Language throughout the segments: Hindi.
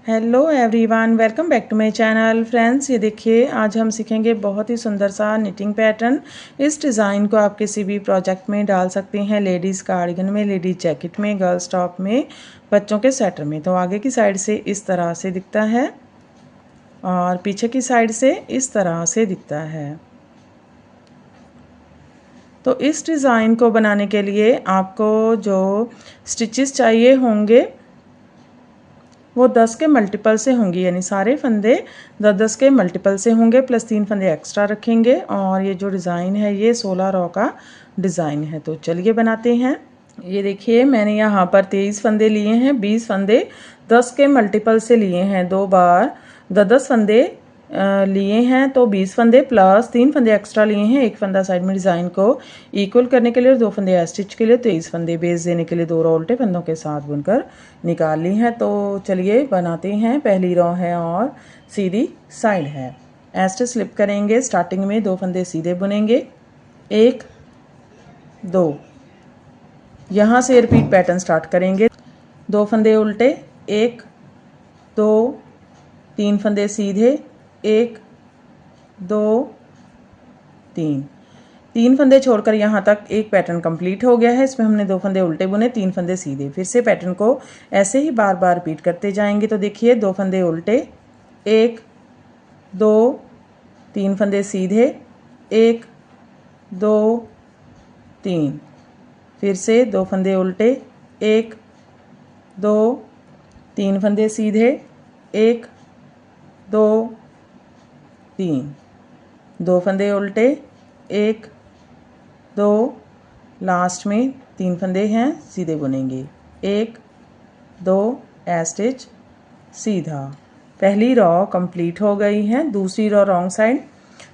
Hello everyone, welcome back to my channel. Friends, ये देखिए आज हम सीखेंगे बहुत ही सुंदर सा निटिंग पैटर्न। इस डिज़ाइन को आप किसी भी प्रोजेक्ट में डाल सकते हैं, लेडीज़ कार्डिगन में, लेडीज़ जैकेट में, गर्ल्स टॉप में, बच्चों के स्वेटर में। तो आगे की साइड से इस तरह से दिखता है और पीछे की साइड से इस तरह से दिखता है। तो इस डिज़ाइन को बनाने के लिए आपको जो स्टिचेस चाहिए होंगे वो 10 के मल्टीपल से होंगी, यानी सारे फंदे 10 के मल्टीपल से होंगे, प्लस 3 फंदे एक्स्ट्रा रखेंगे। और ये जो डिज़ाइन है ये 16 रो का डिज़ाइन है। तो चलिए बनाते हैं। ये देखिए मैंने यहाँ पर 23 फंदे लिए हैं, 20 फंदे 10 के मल्टीपल से लिए हैं, 2 बार 10 फंदे लिए हैं, तो 20 फंदे प्लस 3 फंदे एक्स्ट्रा लिए हैं, एक फंदा साइड में डिज़ाइन को इक्वल करने के लिए और 2 फंदे स्टिच के लिए, 23 फंदे बेस देने के लिए 2 रो उल्टे फंदों के साथ बुनकर निकाल ली हैं। तो चलिए बनाते हैं। पहली रो है और सीधी साइड है। ऐसे स्लिप करेंगे, स्टार्टिंग में 2 फंदे सीधे बुनेंगे, 1 2, यहाँ से रिपीट पैटर्न स्टार्ट करेंगे। 2 फंदे उल्टे, 1 2, 3 फंदे सीधे, 1 2 3, 3 फंदे छोड़कर यहाँ तक एक पैटर्न कंप्लीट हो गया है। इसमें हमने 2 फंदे उल्टे बुने, 3 फंदे सीधे। फिर से पैटर्न को ऐसे ही बार बार रिपीट करते जाएंगे। तो देखिए 2 फंदे उल्टे, 1 2, 3 फंदे सीधे, 1 2 3, फिर से 2 फंदे उल्टे, 1 2, 3 फंदे सीधे, 1 2 3, 2 फंदे उल्टे, 1 2, लास्ट में 3 फंदे हैं सीधे बुनेंगे, 1 2 स्टिच सीधा। पहली रो कंप्लीट हो गई है। दूसरी रो रॉन्ग साइड,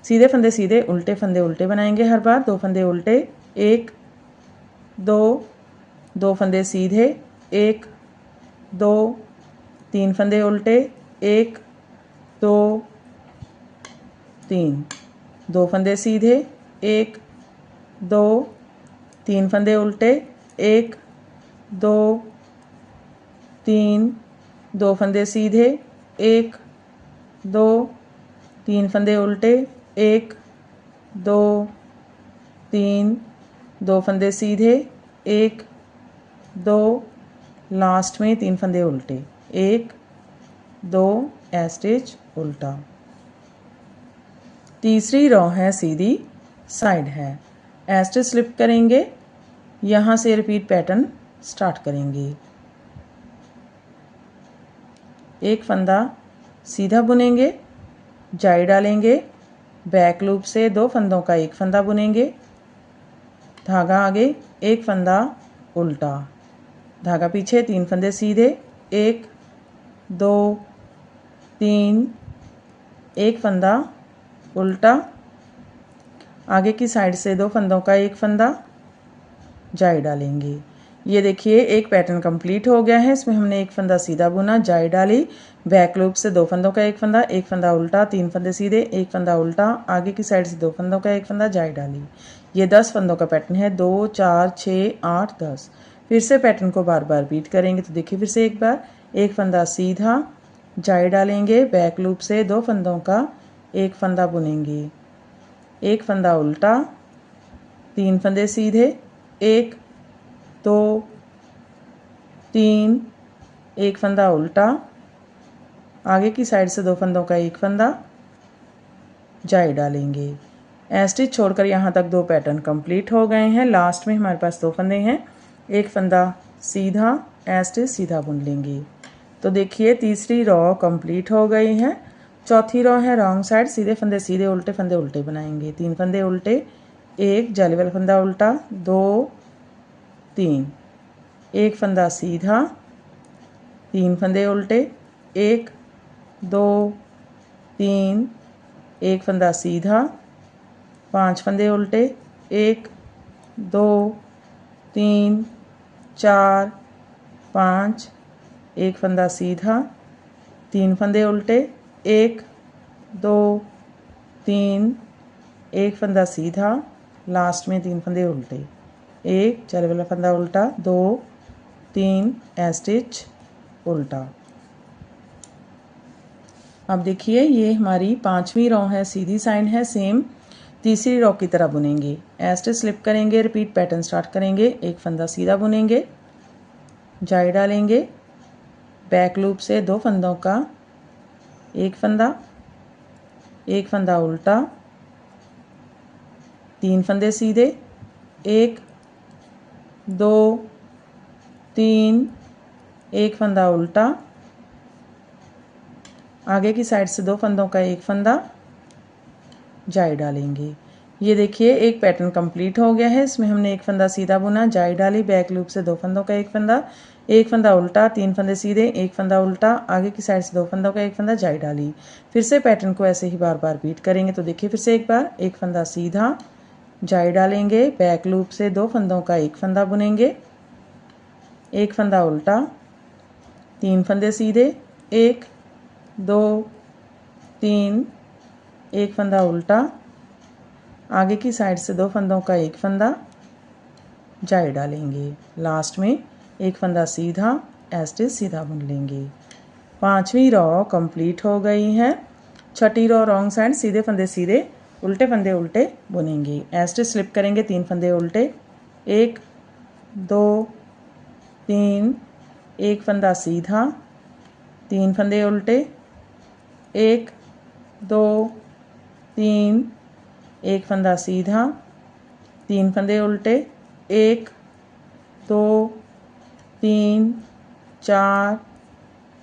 सीधे फंदे सीधे, उल्टे फंदे उल्टे बनाएंगे हर बार। 2 फंदे उल्टे, 1 2, 2 फंदे सीधे, 1 2, 3 फंदे उल्टे, 1 2 3, 2 फंदे सीधे, 1 2, 3 फंदे उल्टे, 1 2 3, 2 फंदे सीधे, 1 2, 3 फंदे उल्टे, 1 2 3, 2 फंदे सीधे, 1 2, लास्ट में 3 फंदे उल्टे, 1 2 स्टिच उल्टा। तीसरी रो है सीधी साइड है। स्टिच स्लिप करेंगे, यहाँ से रिपीट पैटर्न स्टार्ट करेंगे। एक फंदा सीधा बुनेंगे, जाई डालेंगे, बैक लूप से 2 फंदों का एक फंदा बुनेंगे, धागा आगे, एक फंदा उल्टा, धागा पीछे, 3 फंदे सीधे, 1 2 3, एक फंदा उल्टा, आगे की साइड से 2 फंदों का एक फंदा, जाई डालेंगे। ये देखिए एक पैटर्न कंप्लीट हो गया है। इसमें हमने एक फंदा सीधा बुना, जाई डाली, बैक लूप से 2 फंदों का एक फंदा उल्टा, 3 फंदे सीधे, एक फंदा उल्टा, आगे की साइड से 2 फंदों का एक फंदा, जाई डाली। ये 10 फंदों का पैटर्न है, 2 4 6 8 10। फिर से पैटर्न को बार बार रिपीट करेंगे। तो देखिए फिर से एक बार, एक फंदा सीधा, जाई डालेंगे, बैक लूप से 2 फंदों का एक फंदा बुनेंगे, एक फंदा उल्टा, 3 फंदे सीधे, 1 2 3, एक फंदा उल्टा, आगे की साइड से 2 फंदों का एक फंदा, जाई डालेंगे। स्टिच छोड़कर यहाँ तक 2 पैटर्न कंप्लीट हो गए हैं। लास्ट में हमारे पास 2 फंदे हैं, एक फंदा सीधा, स्टिच सीधा बुन लेंगे। तो देखिए तीसरी रो कंप्लीट हो गई है। चौथी रो है रॉन्ग साइड, सीधे फंदे सीधे, उल्टे फंदे उल्टे बनाएंगे। 3 फंदे उल्टे, 1 जाली वाला फंदा उल्टा, 2 3, एक फंदा सीधा, 3 फंदे उल्टे, 1 2 3, एक फंदा सीधा, 5 फंदे उल्टे, 1 2 3 4 5, एक फंदा सीधा, 3 फंदे उल्टे, 1 2 3, एक फंदा सीधा, लास्ट में 3 फंदे उल्टे, 1 जाली वाला फंदा उल्टा, 2 3 स्टिच उल्टा। अब देखिए ये हमारी 5वीं रो है, सीधी साइड है, सेम तीसरी रो की तरह बुनेंगे। एस्टे स्लिप करेंगे, रिपीट पैटर्न स्टार्ट करेंगे, एक फंदा सीधा बुनेंगे, जाई डालेंगे, बैक लूप से 2 फंदों का एक फंदा उल्टा, 3 फंदे सीधे, 1 2 3, एक फंदा उल्टा, आगे की साइड से 2 फंदों का एक फंदा, जाई डालेंगे। ये देखिए एक पैटर्न कंप्लीट हो गया है। इसमें हमने एक फंदा सीधा बुना, जाई डाली, बैक लूप से 2 फंदों का एक फंदा उल्टा, 3 फंदे सीधे, एक फंदा उल्टा, आगे की साइड से 2 फंदों का एक फंदा, जाई डाली। फिर से पैटर्न को ऐसे ही बार बार रिपीट करेंगे। तो देखिए फिर से एक बार, एक फंदा सीधा, जाई डालेंगे, बैक लूप से 2 फंदों का एक फंदा बुनेंगे, एक फंदा उल्टा, 3 फंदे सीधे, 1 2 3, एक फंदा उल्टा, आगे की साइड से 2 फंदों का एक फंदा, जाई डालेंगे। लास्ट में एक फंदा सीधा, एस्टे सीधा बुन लेंगे। 5वीं रो कंप्लीट हो गई है। 6ठी रो रॉन्ग साइड, सीधे फंदे सीधे, उल्टे फंदे उल्टे बुनेंगे। एस्टे स्लिप करेंगे, 3 फंदे उल्टे, 1 2 3, एक फंदा सीधा, 3 फंदे उल्टे, 1 2 3, एक फंदा सीधा, 3 फंदे उल्टे, 1 2 3 4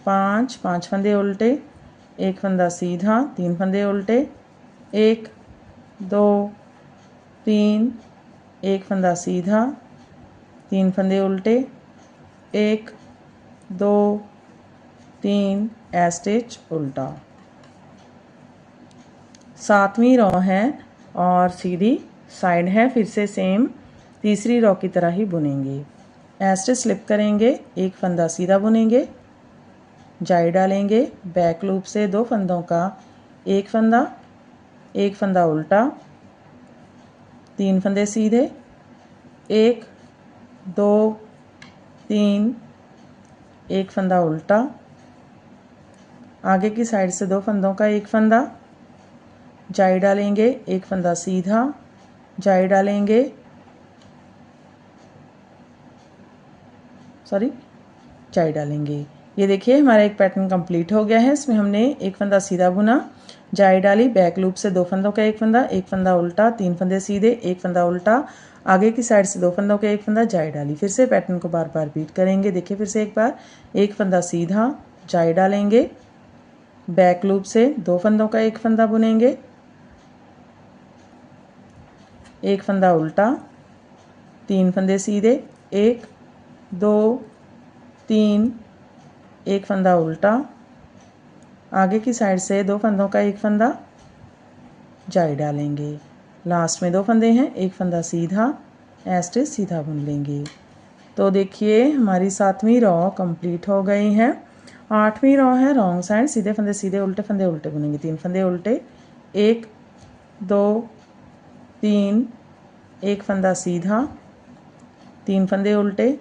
5, 5 फंदे उल्टे, एक फंदा सीधा, 3 फंदे उल्टे, 1 2 3, एक फंदा सीधा, 3 फंदे उल्टे, 1 2 3, स्टिच उल्टा। 7वीं रो है और सीधी साइड है, फिर से सेम तीसरी रो की तरह ही बुनेंगे। एस्टे स्लिप करेंगे, एक फंदा सीधा बुनेंगे, जाई डालेंगे, बैक लूप से 2 फंदों का एक फंदा उल्टा, 3 फंदे सीधे, 1 2 3, एक फंदा उल्टा, आगे की साइड से 2 फंदों का एक फंदा, जाई डालेंगे, एक फंदा सीधा, जाई डालेंगे, जाई डालेंगे। ये देखिए हमारा एक पैटर्न कंप्लीट हो गया है। इसमें हमने एक फंदा सीधा बुना, जाई डाली, बैक लूप से 2 फंदों का एक फंदा उल्टा, 3 फंदे सीधे, एक फंदा उल्टा, आगे की साइड से 2 फंदों का एक फंदा, जाई डाली। फिर से पैटर्न को बार बार रिपीट करेंगे। देखिए फिर से एक बार, एक फंदा सीधा, जाई डालेंगे, बैक लूप से 2 फंदों का एक फंदा बुनेंगे, एक फंदा उल्टा, 3 फंदे सीधे, 1 2 3, एक फंदा उल्टा, आगे की साइड से 2 फंदों का एक फंदा, जाई डालेंगे। लास्ट में 2 फंदे हैं, एक फंदा सीधा, एस्टे सीधा बुन लेंगे। तो देखिए हमारी 7वीं रो कंप्लीट हो गई है। 8वीं रो है रॉन्ग साइड, सीधे फंदे सीधे, उल्टे फंदे उल्टे बुनेंगे। 3 फंदे उल्टे, 1 2 3, एक फंदा सीधा, 3 फंदे उल्टे,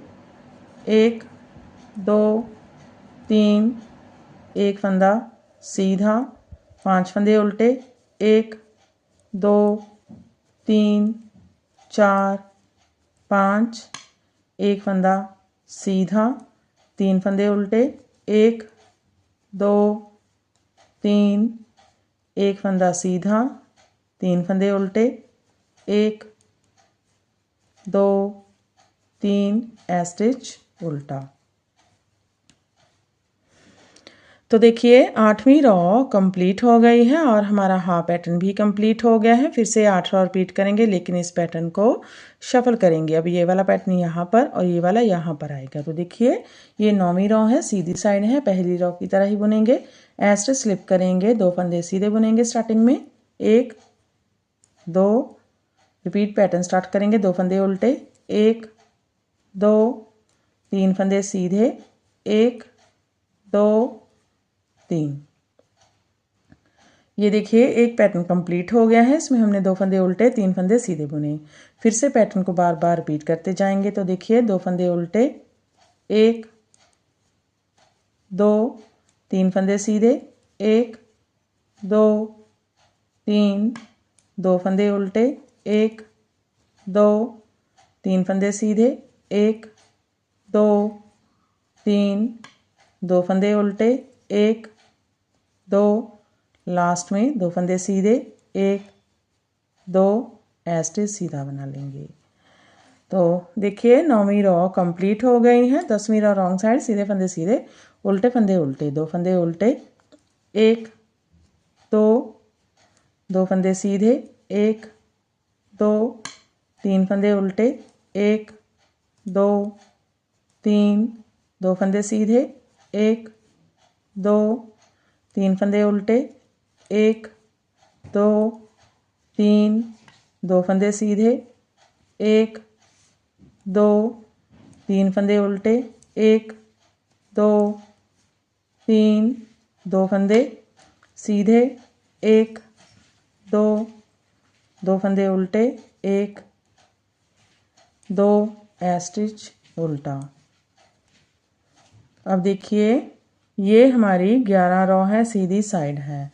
1 2 3, एक फंदा सीधा, 5 फंदे उल्टे, 1 2 3 4 5, एक फंदा सीधा, 3 फंदे उल्टे, 1 2 3, एक फंदा सीधा, 3 फंदे उल्टे, 1 2 3, स्टिच उल्टा। तो देखिए 8वीं रो कंप्लीट हो गई है और हमारा हाफ पैटर्न भी कंप्लीट हो गया है। फिर से 8 रो रिपीट करेंगे, लेकिन इस पैटर्न को शफल करेंगे। अब ये वाला पैटर्न यहाँ पर और ये वाला यहाँ पर आएगा। तो देखिए ये 9वीं रो है, सीधी साइड है, पहली रो की तरह ही बुनेंगे। एस्टे स्लिप करेंगे, 2 फंदे सीधे बुनेंगे स्टार्टिंग में, 1 2, रिपीट पैटर्न स्टार्ट करेंगे, 2 फंदे उल्टे, 1 2 3 फंदे सीधे, 1 2 3। ये देखिए एक पैटर्न कंप्लीट हो गया है। इसमें हमने 2 फंदे उल्टे, 3 फंदे सीधे बुने। फिर से पैटर्न को बार बार रिपीट करते जाएंगे। तो देखिए 2 फंदे उल्टे, 1 2 3 फंदे सीधे, 1 दो, तीन, दो फंदे उल्टे, एक, दो, तीन फंदे सीधे, एक, दो, तीन, दो फंदे उल्टे, एक, दो, लास्ट में दो फंदे सीधे, एक, दो, एस्टिच सीधा बना लेंगे। तो देखिए 9वीं रॉ कंप्लीट हो गई है। 10वीं रॉ रॉन्ग साइड, सीधे फंदे सीधे, उल्टे फंदे उल्टे, दो फंदे उल्टे, एक, दो, दो फंदे सीधे, एक, दो, तीन फंदे उल्टे, एक, दो, तीन, दो फंदे सीधे, एक, दो, तीन फंदे उल्टे, एक, दो, तीन, दो फंदे सीधे, एक, दो, तीन फंदे उल्टे, एक, दो, तीन, दो फंदे सीधे, एक, दो, दो फंदे उल्टे, एक, दो, एस्टिच उल्टा। अब देखिए ये हमारी 11 रॉ है, सीधी साइड है।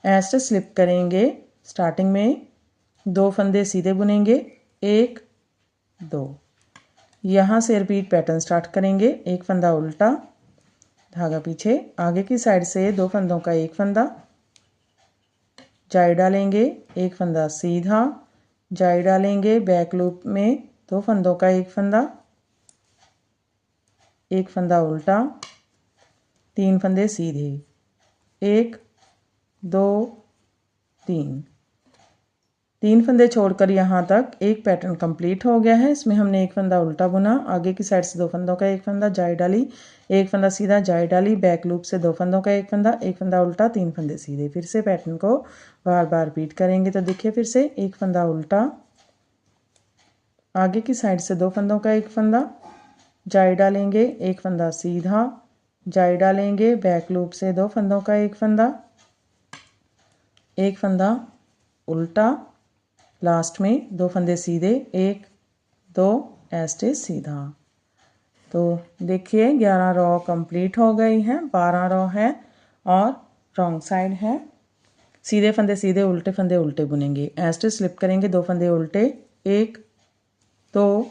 एस्टिच स्लिप करेंगे, स्टार्टिंग में दो फंदे सीधे बुनेंगे, एक, दो, यहाँ से रिपीट पैटर्न स्टार्ट करेंगे। एक फंदा उल्टा, धागा पीछे, आगे की साइड से दो फंदों का एक फंदा, जाई डालेंगे, एक फंदा सीधा, जाई डालेंगे, बैक लूप में दो फंदों का एक फंदा, एक फंदा उल्टा, तीन फंदे सीधे, एक, दो, तीन, तीन फंदे छोड़कर यहाँ तक एक पैटर्न कंप्लीट हो गया है। इसमें हमने एक फंदा उल्टा बुना, आगे की साइड से दो फंदों का एक फंदा, जाई डाली, एक फंदा सीधा, जाई डाली, बैक लूप से दो फंदों का एक फंदा उल्टा, तीन फंदे सीधे। फिर से पैटर्न को बार बार रिपीट करेंगे। तो देखिए फिर से एक फंदा उल्टा, आगे की साइड से दो फंदों का एक फंदा, जाई डालेंगे, एक फंदा सीधा, जाई डालेंगे, बैक लूप से दो फंदों का एक फंदा उल्टा, लास्ट में दो फंदे सीधे, एक, दो, एस्टिच सीधा। तो देखिए 11 रॉ कंप्लीट हो गई हैं। 12 रॉ है और रॉन्ग साइड है। सीधे फंदे सीधे, उल्टे फंदे उल्टे बुनेंगे। एस्टिच स्लिप करेंगे, दो फंदे उल्टे, एक, दो,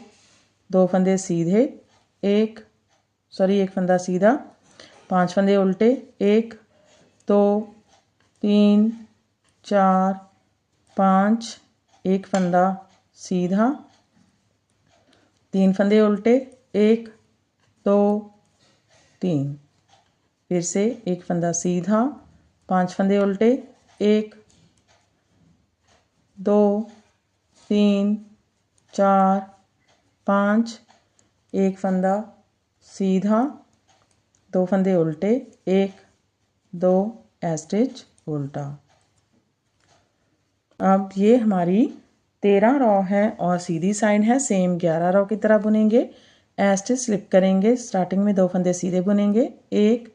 दो फंदे सीधे, एक फंदा सीधा, पांच फंदे उल्टे, एक, दो, तीन, चार, पाँच, एक फंदा सीधा, तीन फंदे उल्टे, एक, दो, तीन, फिर से एक फंदा सीधा, पांच फंदे उल्टे, एक, दो, तीन, चार, पाँच, एक फंदा सीधा, दो फंदे उल्टे, एक, दो, एस्टिच उल्टा। अब ये हमारी 13 रॉ है और सीधी साइड है। सेम 11 रॉ की तरह बुनेंगे। एस्टिच स्लिप करेंगे, स्टार्टिंग में दो फंदे सीधे बुनेंगे, एक,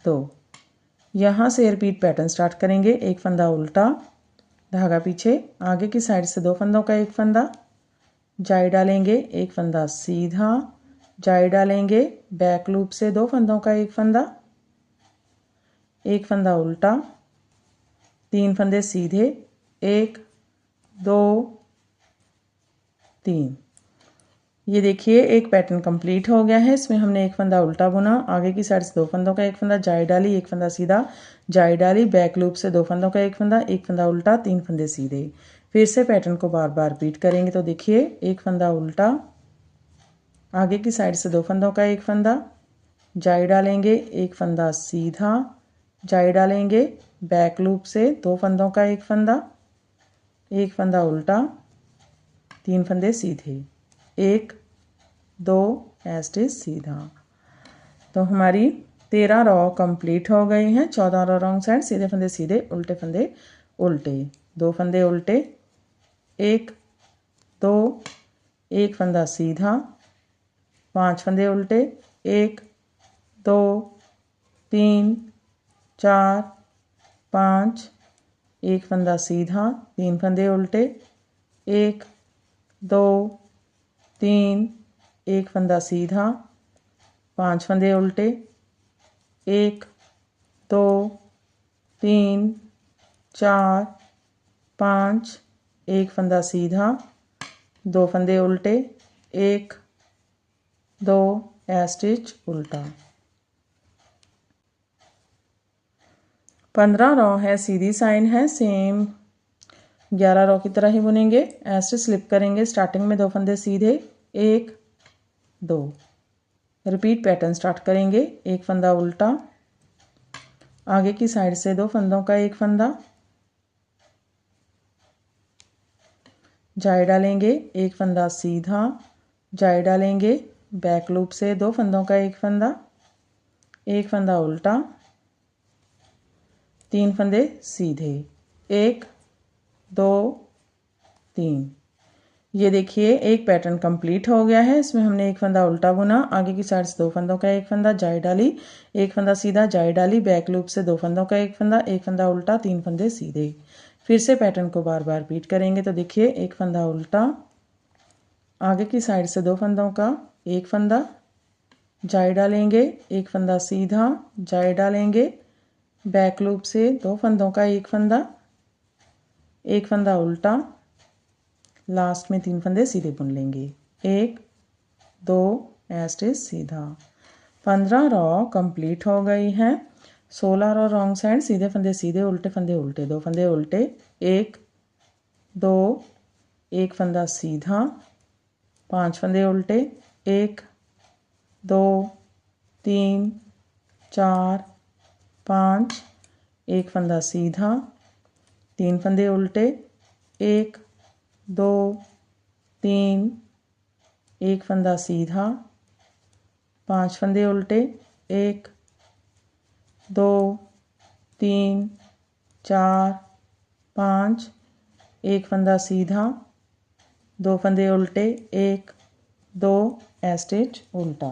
दो, यहाँ से रिपीट पैटर्न स्टार्ट करेंगे। एक फंदा उल्टा, धागा पीछे, आगे की साइड से दो फंदों का एक फंदा, जाई डालेंगे, एक फंदा सीधा, जाई डालेंगे, बैक लूप से दो फंदों का एक फंदा उल्टा, तीन फंदे सीधे, एक, दो, तीन। ये देखिए एक पैटर्न कंप्लीट हो गया है। इसमें हमने एक फंदा उल्टा बुना, आगे की साइड से दो फंदों का एक फंदा, जाई डाली, एक फंदा सीधा, जाई डाली, बैक लूप से दो फंदों का एक फंदा उल्टा, तीन फंदे सीधे। फिर से पैटर्न को बार बार रिपीट करेंगे। तो देखिए एक फंदा उल्टा, आगे की साइड से दो फंदों का एक फंदा, जाई डालेंगे, एक फंदा सीधा, जाई डालेंगे, बैक लूप से दो फंदों का एक फंदा उल्टा, तीन फंदे सीधे, एक, दो, एस्टिच सीधा। तो हमारी 13 रॉ कंप्लीट हो गई हैं। 14 रॉ रॉन्ग साइड, सीधे फंदे सीधे, उल्टे फंदे उल्टे, दो फंदे उल्टे, एक, दो, एक फंदा सीधा, पांच फंदे उल्टे, एक, दो, तीन, चार, पाँच, एक फंदा सीधा, तीन फंदे उल्टे, एक, दो, तीन, एक फंदा सीधा, पांच फंदे उल्टे, एक, दो, तीन, 4 5, एक फंदा सीधा, 2 फंदे उल्टे, 1 2 स्टिच उल्टा। 15 रॉ है, सीधी साइन है, सेम 11 रॉ की तरह ही बुनेंगे। स्टिच स्लिप करेंगे, स्टार्टिंग में 2 फंदे सीधे, 1 2, रिपीट पैटर्न स्टार्ट करेंगे। एक फंदा उल्टा, आगे की साइड से 2 फंदों का एक फंदा, जाई डालेंगे, एक फंदा सीधा, जाई डालेंगे, बैक लूप से 2 फंदों का एक फंदा, एक फंदा उल्टा, 3 फंदे सीधे, 1 2 3। ये देखिए एक पैटर्न कंप्लीट हो गया है। इसमें हमने एक फंदा उल्टा बुना, आगे की साइड से 2 फंदों का एक फंदा, जाई डाली, एक फंदा सीधा, जाई डाली, बैक लूप से 2 फंदों का एक फंदा उल्टा, 3 फंदे सीधे। फिर से पैटर्न को बार बार रिपीट करेंगे। तो देखिए एक फंदा उल्टा, आगे की साइड से 2 फंदों का एक फंदा, जाई डालेंगे, एक फंदा सीधा, जाई डालेंगे, बैक लूप से 2 फंदों का एक फंदा उल्टा, लास्ट में 3 फंदे सीधे बुन लेंगे, 1 2 स्टिच सीधा। 15 रॉ कंप्लीट हो गई हैं। 16 रॉ रॉन्ग साइड, सीधे फंदे सीधे, उल्टे फंदे उल्टे, 2 फंदे उल्टे, 1 2, एक फंदा सीधा, 5 फंदे उल्टे, 1 2 3 4 5, एक फंदा सीधा, 3 फंदे उल्टे, 1 2 3, एक फंदा सीधा, 5 फंदे उल्टे, 1 2 3 4 5, एक फंदा सीधा, 2 फंदे उल्टे, 1 2 स्टिच उल्टा।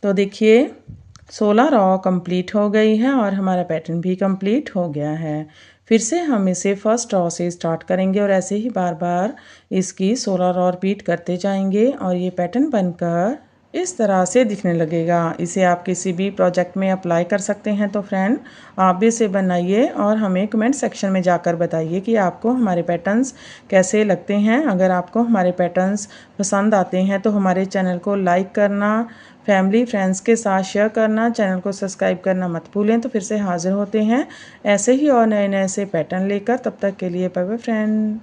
तो देखिए 16 रॉ कंप्लीट हो गई है और हमारा पैटर्न भी कंप्लीट हो गया है। फिर से हम इसे फर्स्ट रॉ से स्टार्ट करेंगे और ऐसे ही बार बार इसकी 16 रॉ रिपीट करते जाएंगे और ये पैटर्न बनकर इस तरह से दिखने लगेगा। इसे आप किसी भी प्रोजेक्ट में अप्लाई कर सकते हैं। तो फ्रेंड आप भी इसे बनाइए और हमें कमेंट सेक्शन में जाकर बताइए कि आपको हमारे पैटर्न्स कैसे लगते हैं। अगर आपको हमारे पैटर्न्स पसंद आते हैं तो हमारे चैनल को लाइक करना, फैमिली फ्रेंड्स के साथ शेयर करना, चैनल को सब्सक्राइब करना मत भूलें। तो फिर से हाजिर होते हैं ऐसे ही और नए नए से पैटर्न लेकर। तब तक के लिए बाय बाय फ्रेंड।